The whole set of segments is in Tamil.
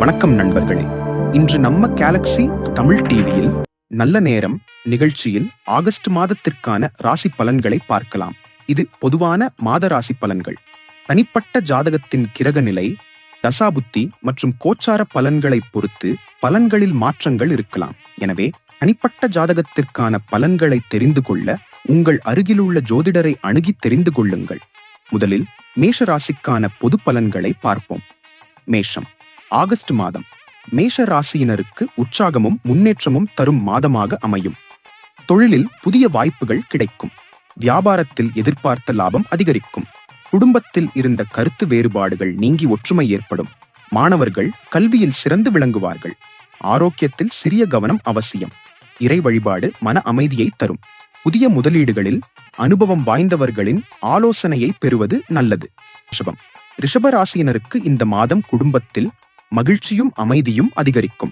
வணக்கம் நண்பர்களே. இன்று நம்ம கேலக்ஸி தமிழ் டிவியில் நல்ல நேரம் நிகழ்ச்சியில் ஆகஸ்ட் மாதத்திற்கான ராசி பலன்களை பார்க்கலாம். இது பொதுவான மாத ராசி பலன்கள். தனிப்பட்ட ஜாதகத்தின் கிரக நிலை, தசாபுத்தி மற்றும் கோச்சார பலன்களை பொறுத்து பலன்களில் மாற்றங்கள் இருக்கலாம். எனவே தனிப்பட்ட ஜாதகத்திற்கான பலன்களை தெரிந்து கொள்ள உங்கள் அருகிலுள்ள ஜோதிடரை அணுகி தெரிந்து கொள்ளுங்கள். முதலில் மேஷ ராசிக்கான பொது பலன்களை பார்ப்போம். மேஷம். ஆகஸ்ட் மாதம் மேஷ ராசியினருக்கு உற்சாகமும் முன்னேற்றமும் தரும் மாதமாக அமையும். தொழிலில் புதிய வாய்ப்புகள் கிடைக்கும். வியாபாரத்தில் எதிர்பார்த்த லாபம் அதிகரிக்கும். குடும்பத்தில் இருந்த கருத்து வேறுபாடுகள் நீங்கி ஒற்றுமை ஏற்படும். மாணவர்கள் கல்வியில் சிறந்து விளங்குவார்கள். ஆரோக்கியத்தில் சிறிய கவனம் அவசியம். இறை வழிபாடு மன அமைதியை தரும். புதிய முதலீடுகளில் அனுபவம் வாய்ந்தவர்களின் ஆலோசனையை பெறுவது நல்லது. ரிஷபம். ரிஷப ராசியினருக்கு இந்த மாதம் குடும்பத்தில் மகிழ்ச்சியும் அமைதியும் அதிகரிக்கும்.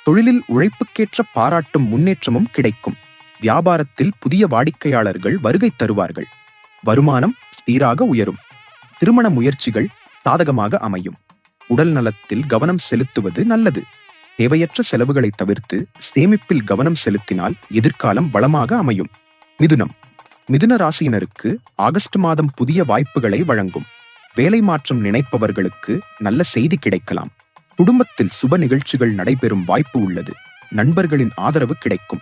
தொழிலில் உழைப்புக்கேற்ற பாராட்டும் முன்னேற்றமும் கிடைக்கும். வியாபாரத்தில் புதிய வாடிக்கையாளர்கள் வருகை தருவார்கள். வருமானம் சீராக உயரும். திருமண முயற்சிகள் சாதகமாக அமையும். உடல் நலத்தில் கவனம் செலுத்துவது நல்லது. தேவையற்ற செலவுகளை தவிர்த்து சேமிப்பில் கவனம் செலுத்தினால் எதிர்காலம் வளமாக அமையும். மிதுனம். மிதுன ராசியினருக்கு ஆகஸ்ட் மாதம் புதிய வாய்ப்புகளை வழங்கும். வேலை மாற்றம் நினைப்பவர்களுக்கு நல்ல செய்தி கிடைக்கலாம். குடும்பத்தில் சுப நிகழ்ச்சிகள் நடைபெறும் வாய்ப்பு உள்ளது. நண்பர்களின் ஆதரவு கிடைக்கும்.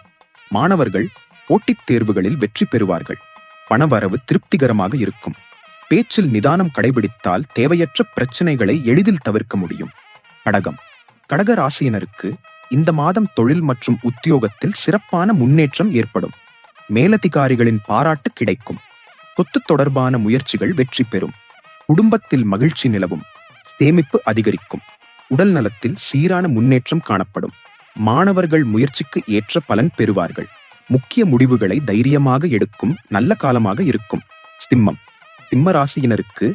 மாணவர்கள் போட்டித் தேர்வுகளில் வெற்றி பெறுவார்கள். பணவரவு திருப்திகரமாக இருக்கும். பேச்சில் நிதானம் கடைபிடித்தால் தேவையற்ற பிரச்சனைகளை எளிதில் தவிர்க்க முடியும். கடகம். கடக ராசியினருக்கு இந்த மாதம் தொழில் மற்றும் உத்தியோகத்தில் சிறப்பான முன்னேற்றம் ஏற்படும். மேலதிகாரிகளின் பாராட்டு கிடைக்கும். சொத்து தொடர்பான முயற்சிகள் வெற்றி பெறும். குடும்பத்தில் மகிழ்ச்சி நிலவும். சேமிப்பு அதிகரிக்கும். உடல் நலத்தில் சீரான முன்னேற்றம் காணப்படும். மாணவர்கள் முயற்சிக்கு ஏற்ற பலன் பெறுவார்கள். முக்கிய முடிவுகளை தைரியமாக எடுக்கும் நல்ல காலமாக இருக்கும். சிம்மம். சிம்ம ராசியினருக்கு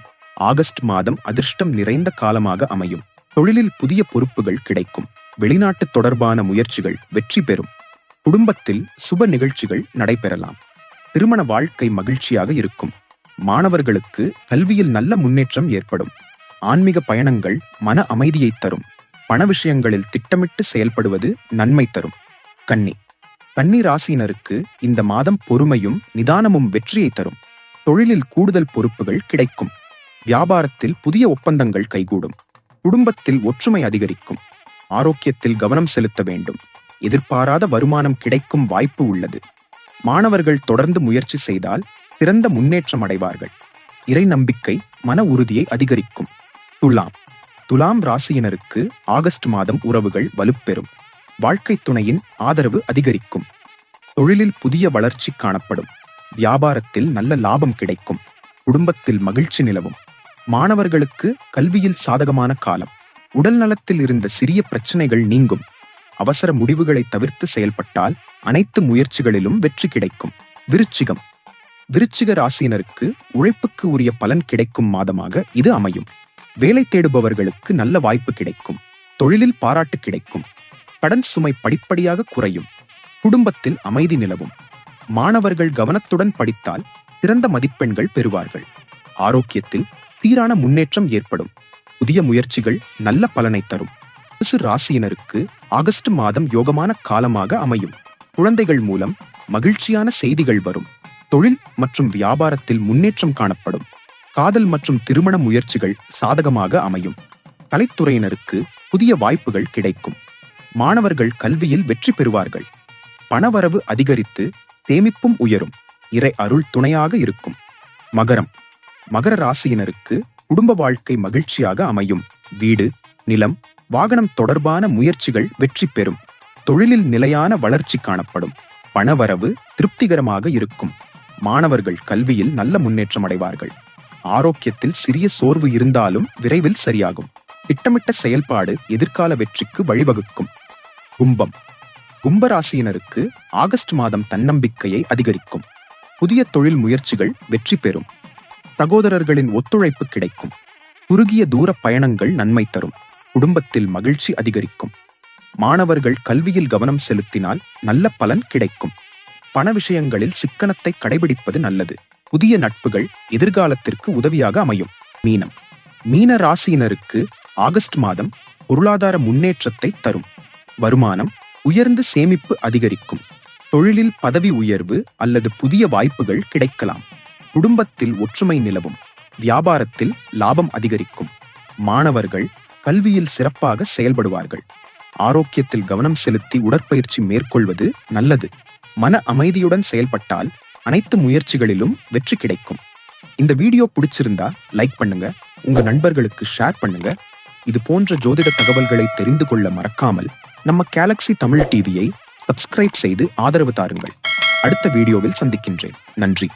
ஆகஸ்ட் மாதம் அதிர்ஷ்டம் நிறைந்த காலமாக அமையும். தொழிலில் புதிய பொறுப்புகள் கிடைக்கும். வெளிநாட்டு தொடர்பான முயற்சிகள் வெற்றி பெறும். குடும்பத்தில் சுப நிகழ்ச்சிகள் நடைபெறலாம். திருமண வாழ்க்கை மகிழ்ச்சியாக இருக்கும். மாணவர்களுக்கு கல்வியில் நல்ல முன்னேற்றம் ஏற்படும். ஆன்மீக பயணங்கள் மன அமைதியை தரும். பண விஷயங்களில் திட்டமிட்டு செயல்படுவது நன்மை தரும். கன்னி. கன்னி ராசியினருக்கு இந்த மாதம் பொறுமையும் நிதானமும் வெற்றியை தரும். தொழிலில் கூடுதல் பொறுப்புகள் கிடைக்கும். வியாபாரத்தில் புதிய ஒப்பந்தங்கள் கைகூடும். குடும்பத்தில் ஒற்றுமை அதிகரிக்கும். ஆரோக்கியத்தில் கவனம் செலுத்த வேண்டும். எதிர்பாராத வருமானம் கிடைக்கும் வாய்ப்பு உள்ளது. மாணவர்கள் தொடர்ந்து முயற்சி செய்தால் சிறந்த முன்னேற்றம் அடைவார்கள். இறை நம்பிக்கை மன உறுதியை அதிகரிக்கும். துலாம். துலாம் ராசியினருக்கு ஆகஸ்ட் மாதம் உறவுகள் வலுப்பெறும். வாழ்க்கை துணையின் ஆதரவு அதிகரிக்கும். தொழிலில் புதிய வளர்ச்சி காணப்படும். வியாபாரத்தில் நல்ல லாபம் கிடைக்கும். குடும்பத்தில் மகிழ்ச்சி நிலவும். மாணவர்களுக்கு கல்வியில் சாதகமான காலம். உடல் நலத்தில் இருந்த சிறிய பிரச்சனைகள் நீங்கும். அவசர முடிவுகளை தவிர்த்து செயல்பட்டால் அனைத்து முயற்சிகளிலும் வெற்றி கிடைக்கும். விருச்சிகம். விருச்சிக ராசியினருக்கு உழைப்புக்கு உரிய பலன் கிடைக்கும் மாதமாக இது அமையும். வேலை தேடுபவர்களுக்கு நல்ல வாய்ப்பு கிடைக்கும். தொழிலில் பாராட்டு கிடைக்கும். கடன் சுமை படிப்படியாக குறையும். குடும்பத்தில் அமைதி நிலவும். மாணவர்கள் கவனத்துடன் படித்தால் சிறந்த மதிப்பெண்கள் பெறுவார்கள். ஆரோக்கியத்தில் சீரான முன்னேற்றம் ஏற்படும். புதிய முயற்சிகள் நல்ல பலனை தரும். தனுசு ராசியினருக்கு ஆகஸ்ட் மாதம் யோகமான காலமாக அமையும். குழந்தைகள் மூலம் மகிழ்ச்சியான செய்திகள் வரும். தொழில் மற்றும் வியாபாரத்தில் முன்னேற்றம் காணப்படும். காதல் மற்றும் திருமண முயற்சிகள் சாதகமாக அமையும். கலைத்துறையினருக்கு புதிய வாய்ப்புகள் கிடைக்கும். மாணவர்கள் கல்வியில் வெற்றி பெறுவார்கள். பணவரவு அதிகரித்து சேமிப்பும் உயரும். இறை அருள் துணையாக இருக்கும். மகரம். மகர ராசியினருக்கு குடும்ப வாழ்க்கை மகிழ்ச்சியாக அமையும். வீடு, நிலம், வாகனம் தொடர்பான முயற்சிகள் வெற்றி பெறும். தொழிலில் நிலையான வளர்ச்சி காணப்படும். பணவரவு திருப்திகரமாக இருக்கும். மாணவர்கள் கல்வியில் நல்ல முன்னேற்றம் அடைவார்கள். ஆரோக்கியத்தில் சிறிய சோர்வு இருந்தாலும் விரைவில் சரியாகும். திட்டமிட்ட செயல்பாடு எதிர்கால வெற்றிக்கு வழிவகுக்கும். கும்பம். கும்பராசியினருக்கு ஆகஸ்ட் மாதம் தன்னம்பிக்கையை அதிகரிக்கும். புதிய தொழில் முயற்சிகள் வெற்றி பெறும். சகோதரர்களின் ஒத்துழைப்பு கிடைக்கும். குறுகிய தூர பயணங்கள் நன்மை தரும். குடும்பத்தில் மகிழ்ச்சி அதிகரிக்கும். மாணவர்கள் கல்வியில் கவனம் செலுத்தினால் நல்ல பலன் கிடைக்கும். பண விஷயங்களில் சிக்கனத்தை கடைபிடிப்பது நல்லது. புதிய நட்புகள் எதிர்காலத்திற்கு உதவியாக அமையும். மீனம். மீன ராசியினருக்கு ஆகஸ்ட் மாதம் பொருளாதார முன்னேற்றத்தை தரும். வருமானம் உயர்ந்து சேமிப்பு அதிகரிக்கும். தொழிலில் பதவி உயர்வு அல்லது புதிய வாய்ப்புகள் கிடைக்கலாம். குடும்பத்தில் ஒற்றுமை நிலவும். வியாபாரத்தில் லாபம் அதிகரிக்கும். மாணவர்கள் கல்வியில் சிறப்பாக செயல்படுவார்கள். ஆரோக்கியத்தில் கவனம் செலுத்தி உடற்பயிற்சி மேற்கொள்வது நல்லது. மன அமைதியுடன் செயல்பட்டால் அனைத்து முயற்சிகளிலும் வெற்றி கிடைக்கும். இந்த வீடியோ பிடிச்சிருந்தா லைக் பண்ணுங்க, உங்க நண்பர்களுக்கு ஷேர் பண்ணுங்க. இது போன்ற ஜோதிட தகவல்களை தெரிந்து கொள்ள மறக்காமல் நம்ம கேலக்ஸி தமிழ் டிவியை சப்ஸ்கிரைப் செய்து ஆதரவு தாருங்கள். அடுத்த வீடியோவில் சந்திக்கின்றேன். நன்றி.